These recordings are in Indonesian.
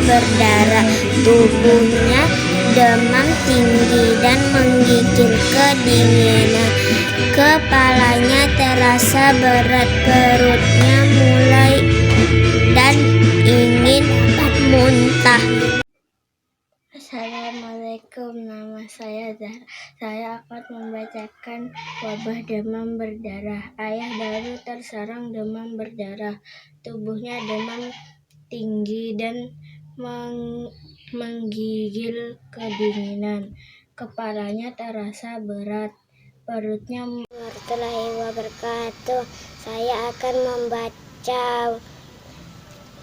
berdarah. Tubuhnya demam tinggi dan menggigil kedinginan. Kepalanya terasa berat, perutnya mulai dan ingin muntah. Assalamualaikum, nama saya Zahra. Saya akan membacakan wabah demam berdarah. Ayah Dayu terserang demam berdarah. Tubuhnya demam tinggi dan menggigil kedinginan. Kepalanya terasa berat, perutnya. Warahmatullahi wabarakatuh. Saya akan membaca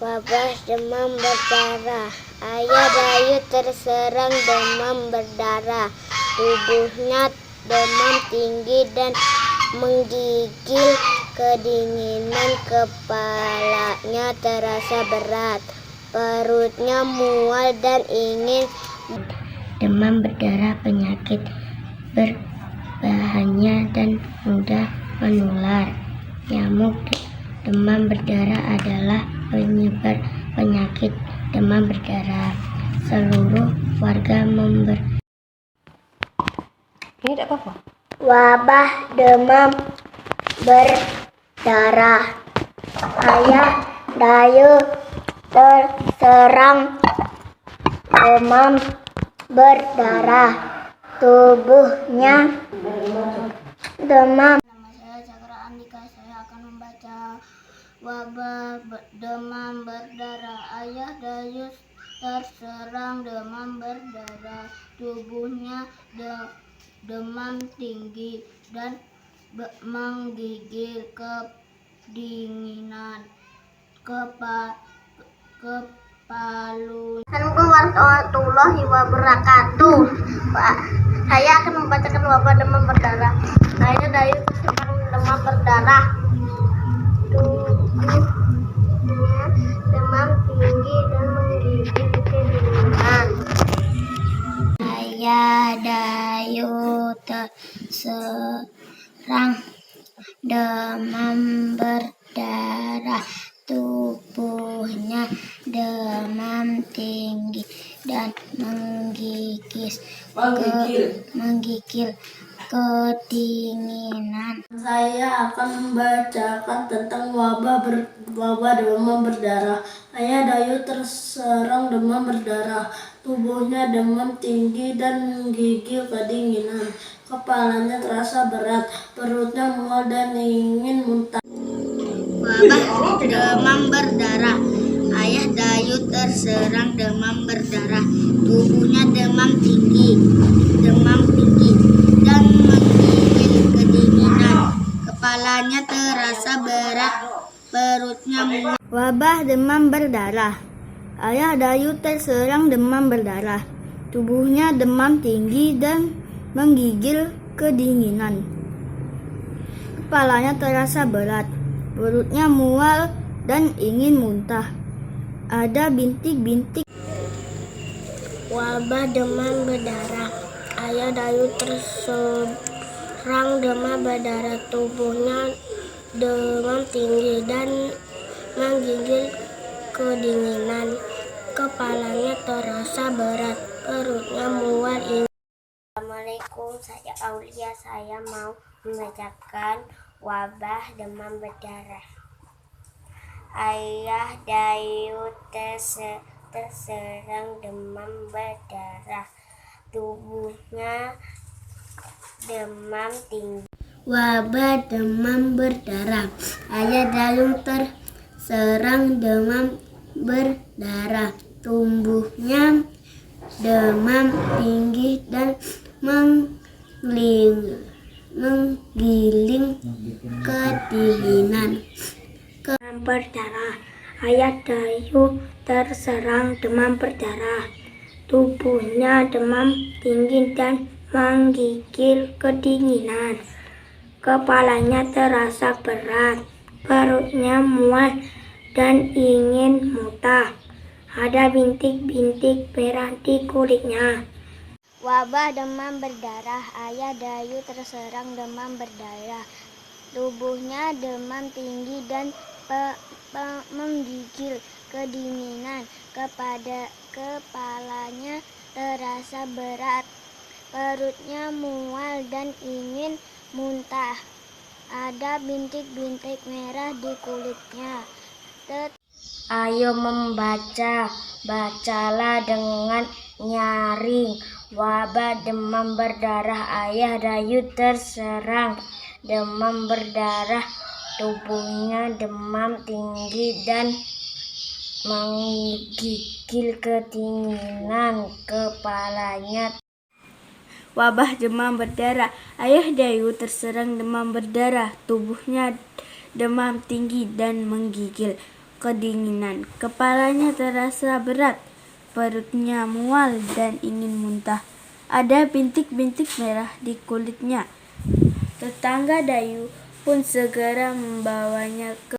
wabah demam berdarah. Ayah Dayu terserang demam berdarah. Tubuhnya demam tinggi dan menggigil kedinginan. Kepalanya terasa berat, perutnya mual dan ingin. Demam berdarah penyakit berbahaya dan mudah menular. Nyamuk demam berdarah adalah penyebar penyakit demam berdarah. Seluruh warga Ini tidak apa-apa. wabah demam berdarah. Ayah Dayu terserang demam berdarah. Tubuhnya demam. Nama saya Cakra Andika. Saya akan membaca wabah demam berdarah. Ayah Dayu terserang demam berdarah. Tubuhnya demam tinggi dan menggigil kedinginan. Assalamualaikum warahmatullahi wabarakatuh. Saya akan membacakan wabah demam berdarah. Ayah Dayu terserang demam berdarah. Tubuhnya demam tinggi dan menggigil kedinginan. Ayah Dayu terserang demam berdarah. Tubuhnya demam tinggi dan menggigil kedinginan. Saya akan membacakan tentang wabah demam berdarah. Ayah Dayu terserang demam berdarah. Tubuhnya demam tinggi dan menggigil kedinginan. Kepalanya terasa berat, perutnya mual dan ingin muntah. Wabah demam berdarah. Ayah Dayu terserang demam berdarah. Tubuhnya demam tinggi dan menggigil kedinginan. Kepalanya terasa berat, perutnya mual. Wabah demam berdarah. Ayah Dayu terserang demam berdarah. Tubuhnya demam tinggi dan menggigil kedinginan. Kepalanya terasa berat, perutnya mual dan ingin muntah. Ada bintik-bintik. Wabah demam berdarah. Ayah Dayu terserang demam berdarah. Tubuhnya demam tinggi dan menggigil kedinginan. Kepalanya terasa berat, perutnya mual. Assalamualaikum, saya Aulia. Saya mau membacakan wabah demam berdarah. Ayah Dayu terserang demam berdarah. Tubuhnya demam tinggi. Wabah demam berdarah. Ayah Dayu terserang demam berdarah. Tubuhnya demam tinggi dan menggiling kedinginan. Demam berdarah. Ayah Dayu terserang demam berdarah. Tubuhnya demam tinggi dan menggigil kedinginan. Kepalanya terasa berat, perutnya mual dan ingin muntah. Ada bintik-bintik merah di kulitnya. Wabah demam berdarah. Ayah Dayu terserang demam berdarah. Tubuhnya demam tinggi dan menggigil kedinginan. Kepalanya terasa berat, perutnya mual dan ingin muntah. Ada bintik-bintik merah di kulitnya. Ayo membaca, bacalah dengan nyaring. Wabah demam berdarah, ayah Dayu terserang. Demam berdarah, tubuhnya demam tinggi dan menggigil kedinginan. Kepalanya. Wabah demam berdarah, ayah Dayu terserang demam berdarah, tubuhnya demam tinggi dan menggigil kedinginan. Kepalanya terasa berat, perutnya mual dan ingin muntah. Ada bintik-bintik merah di kulitnya. Tetangga Dayu pun segera membawanya ke